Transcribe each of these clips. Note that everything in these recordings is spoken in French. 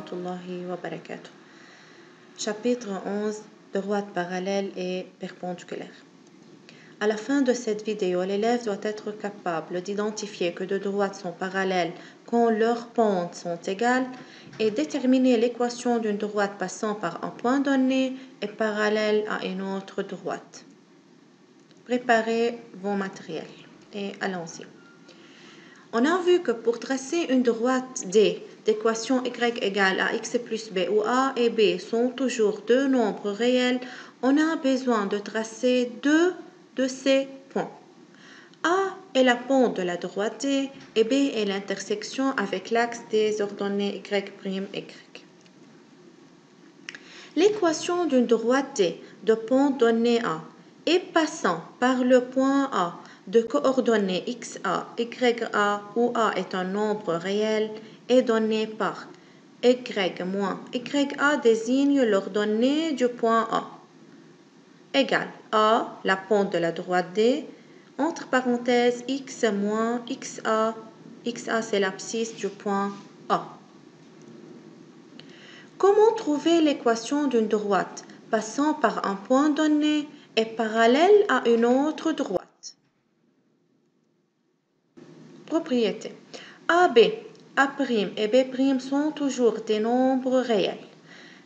rahmatullahi wa barakatuh. Chapitre 11, droite parallèle et perpendiculaire. À la fin de cette vidéo, l'élève doit être capable d'identifier que deux droites sont parallèles quand leurs pentes sont égales et déterminer l'équation d'une droite passant par un point donné et parallèle à une autre droite. Préparez vos matériels et allons-y. On a vu que pour tracer une droite D d'équation y égale à x plus b, où a et b sont toujours deux nombres réels, on a besoin de tracer deux de ces points. A est la pente de la droite D et B est l'intersection avec l'axe des ordonnées y', y. L'équation d'une droite D de pente donnée A et passant par le point A de coordonnées xa, ya, où A est un nombre réel, est donnée par y moins ya désigne l'ordonnée du point A, égale A, la pente de la droite D, entre parenthèses x moins xa, xa c'est l'abscisse du point A. Comment trouver l'équation d'une droite passant par un point donné et parallèle à une autre droite? Propriété. AB, A' et B' sont toujours des nombres réels.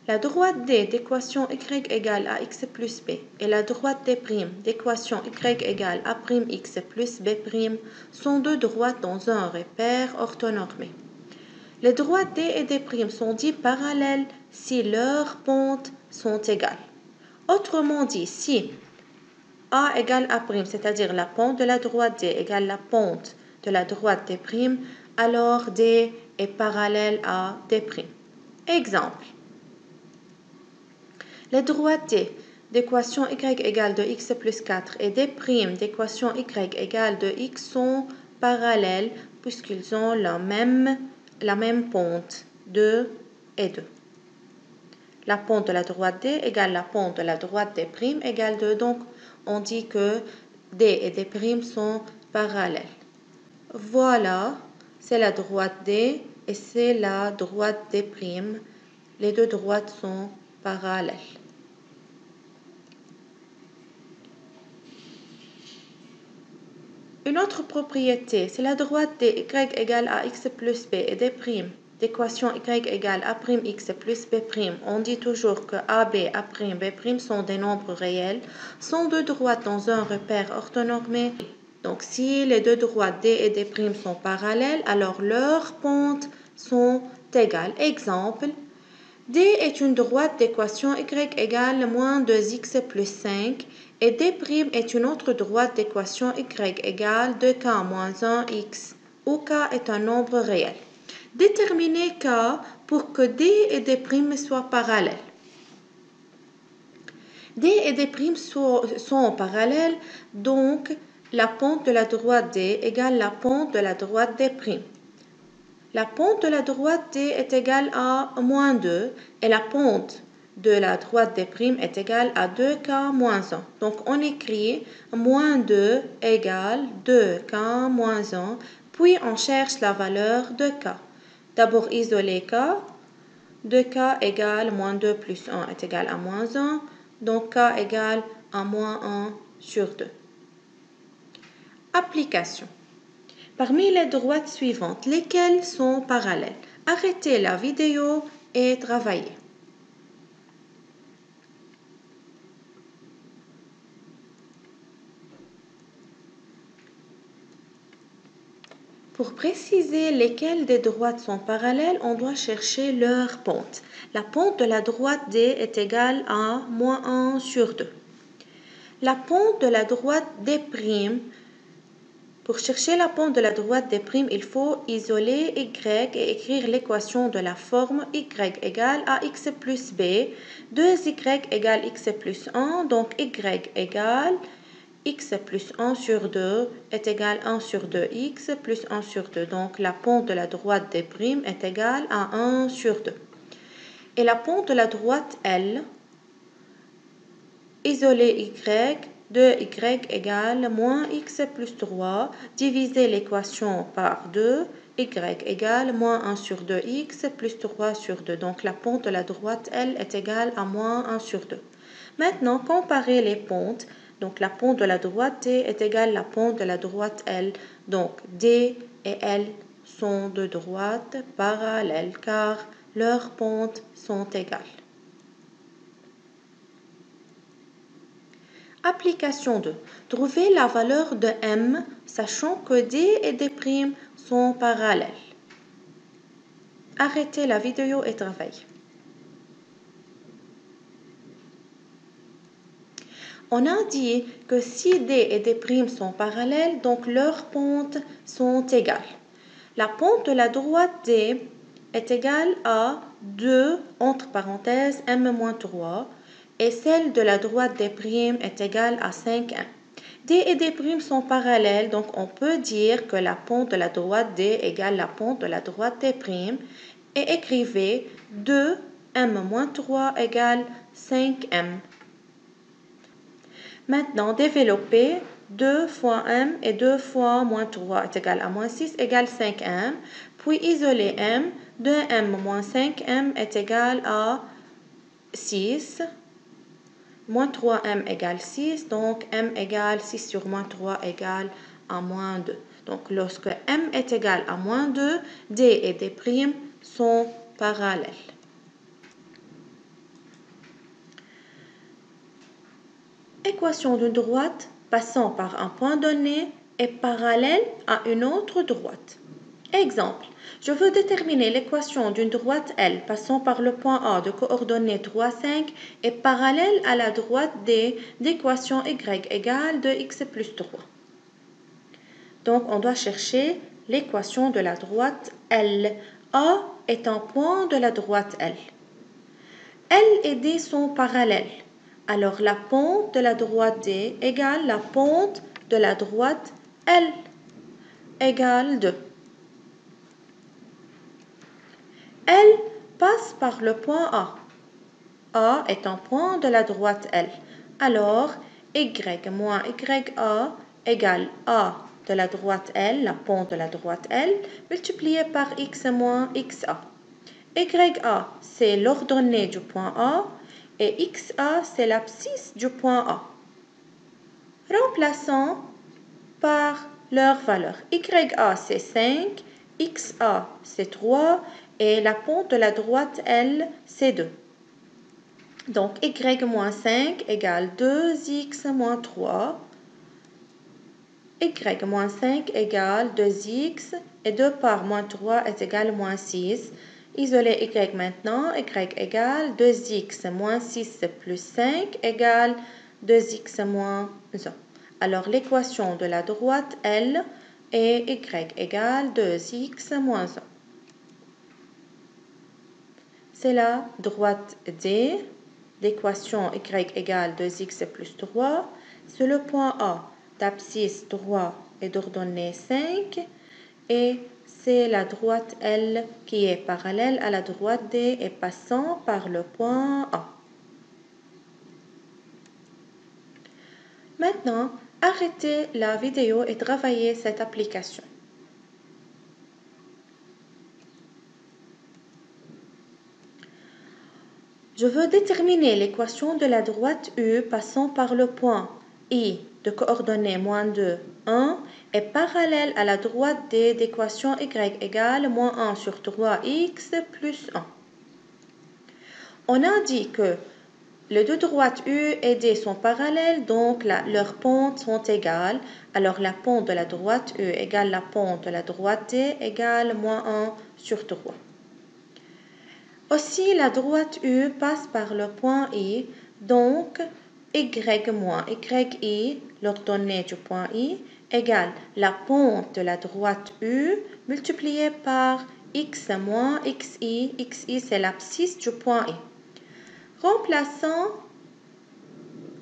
La droite D d'équation y égale à x plus b et la droite D' d'équation y égale à x plus b' sont deux droites dans un repère orthonormé. Les droites D et D' sont dites parallèles si leurs pentes sont égales. Autrement dit, si A égale A', c'est-à-dire la pente de la droite D égale la pente de la droite D', alors D est parallèle à D'. Exemple. Les droites D d'équation y égale de x plus 4 et D' d'équation y égale de x sont parallèles puisqu'ils ont la même pente, 2 et 2. La pente de la droite D égale la pente de la droite D' égale 2. Donc, on dit que D et D' sont parallèles. Voilà, c'est la droite D et c'est la droite D'. Les deux droites sont parallèles. Une autre propriété, c'est la droite D y égale à x plus b et D' d'équation y égale à' x plus b'. On dit toujours que AB, A', B' sont des nombres réels, sont deux droites dans un repère orthonormé. Donc, si les deux droites D et D' sont parallèles, alors leurs pentes sont égales. Exemple, D est une droite d'équation y égale moins 2x plus 5 et D' est une autre droite d'équation y égale 2k moins 1x, où k est un nombre réel. Déterminez k pour que D et D' soient parallèles. D et D' sont parallèles, donc la pente de la droite D égale la pente de la droite D'. La pente de la droite D est égale à moins 2 et la pente de la droite D' est égale à 2k moins 1. Donc, on écrit moins 2 égale 2k moins 1, puis on cherche la valeur de k. D'abord, isoler k. 2k égale moins 2 plus 1 est égal à moins 1. Donc, k égale à moins 1 sur 2. Application. Parmi les droites suivantes, lesquelles sont parallèles? Arrêtez la vidéo et travaillez. Pour préciser lesquelles des droites sont parallèles, on doit chercher leur pente. La pente de la droite D est égale à moins 1 sur 2. La pente de la droite D', pour chercher la pente de la droite D', il faut isoler y et écrire l'équation de la forme y égale à x plus b, 2y égale x plus 1, donc y égale x plus 1 sur 2 est égal à 1 sur 2x plus 1 sur 2. Donc, la pente de la droite D' est égale à 1 sur 2. Et la pente de la droite L, isoler y, 2y égale moins x plus 3, diviser l'équation par 2, y égale moins 1 sur 2x plus 3 sur 2. Donc la pente de la droite L est égale à moins 1 sur 2. Maintenant, comparer les pentes. Donc la pente de la droite D est égale à la pente de la droite L. Donc D et L sont de droite parallèles car leurs pentes sont égales. Application 2. Trouver la valeur de M, sachant que D et D' sont parallèles. Arrêtez la vidéo et travaillez. On a dit que si D et D' sont parallèles, donc leurs pentes sont égales. La pente de la droite D est égale à 2, entre parenthèses, M-3, et celle de la droite D' est égale à 5M. D et D' sont parallèles, donc on peut dire que la pente de la droite D égale la pente de la droite D', et écrivez 2M-3 égale 5M. Maintenant, développer 2 fois M et 2 fois moins 3 est égal à moins 6 égale 5M. Puis isoler M, 2M moins 5M est égal à 6. Moins 3M égale 6, donc M égale 6 sur moins 3 égale à moins 2. Donc lorsque M est égal à moins 2, D et D' sont parallèles. Équation d'une droite passant par un point donné est parallèle à une autre droite. Exemple, je veux déterminer l'équation d'une droite L passant par le point A de coordonnées 3, 5 est parallèle à la droite D d'équation y égale 2x plus 3. Donc, on doit chercher l'équation de la droite L. A est un point de la droite L. L et D sont parallèles. Alors, la pente de la droite D égale la pente de la droite L égale 2. L passe par le point A. A est un point de la droite L. Alors, y moins YA égale A de la droite L, la pente de la droite L, multiplié par x moins XA. YA, c'est l'ordonnée du point A, et XA, c'est l'abscisse du point A. Remplaçons par leur valeur. YA, c'est 5, XA, c'est 3, et la pente de la droite L, c'est 2. Donc, y moins 5 égale 2x moins 3. Y moins 5 égale 2x, et 2 par moins 3 est égal moins 6. Isoler y maintenant, y égale 2x moins 6 plus 5 égale 2x moins 1. Alors, l'équation de la droite L est y égale 2x moins 1. C'est la droite D. L'équation y égale 2x plus 3. C'est le point A d'abscisse 3 et d'ordonnée 5. Et c'est la droite L qui est parallèle à la droite D et passant par le point A. Maintenant, arrêtez la vidéo et travaillez cette application. Je veux déterminer l'équation de la droite U passant par le point I de coordonnées moins 2, 1 est parallèle à la droite D d'équation y égale moins 1 sur 3x plus 1. On a dit que les deux droites U et D sont parallèles, donc leurs pentes sont égales. Alors la pente de la droite U égale la pente de la droite D égale moins 1 sur 3. Aussi, la droite U passe par le point I, donc y moins yi, l'ordonnée du point I, égale la pente de la droite U multipliée par x moins xi. Xi, c'est l'abscisse du point I. Remplaçons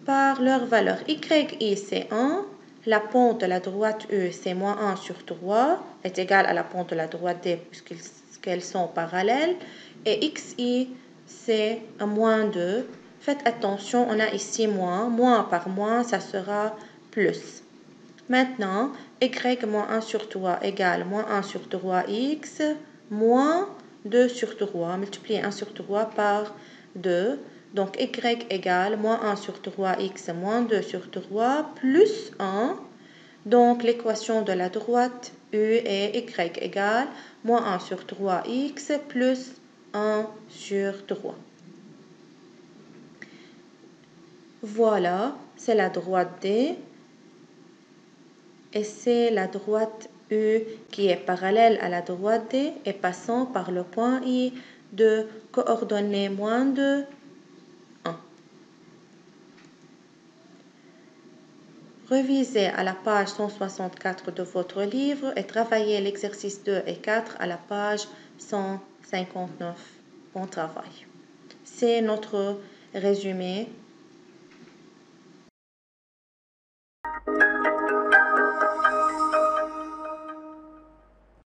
par leur valeur. Yi, c'est 1. La pente de la droite U, c'est moins 1 sur 3, est égale à la pente de la droite D puisqu'elles sont parallèles. Et xi, c'est moins 2. Faites attention, on a ici moins. Moins par moins, ça sera plus. Maintenant, y moins 1 sur 3 égale moins 1 sur 3x moins 2 sur 3. Multiplier 1 sur 3 par 2. Donc, y égale moins 1 sur 3x moins 2 sur 3 plus 1. Donc, l'équation de la droite U est y égale moins 1 sur 3x plus 1 sur 3. Voilà, c'est la droite D. Et c'est la droite U qui est parallèle à la droite D et passant par le point I de coordonnées moins de 1. Revisez à la page 164 de votre livre et travaillez l'exercice 2 et 4 à la page 159. Bon travail. C'est notre résumé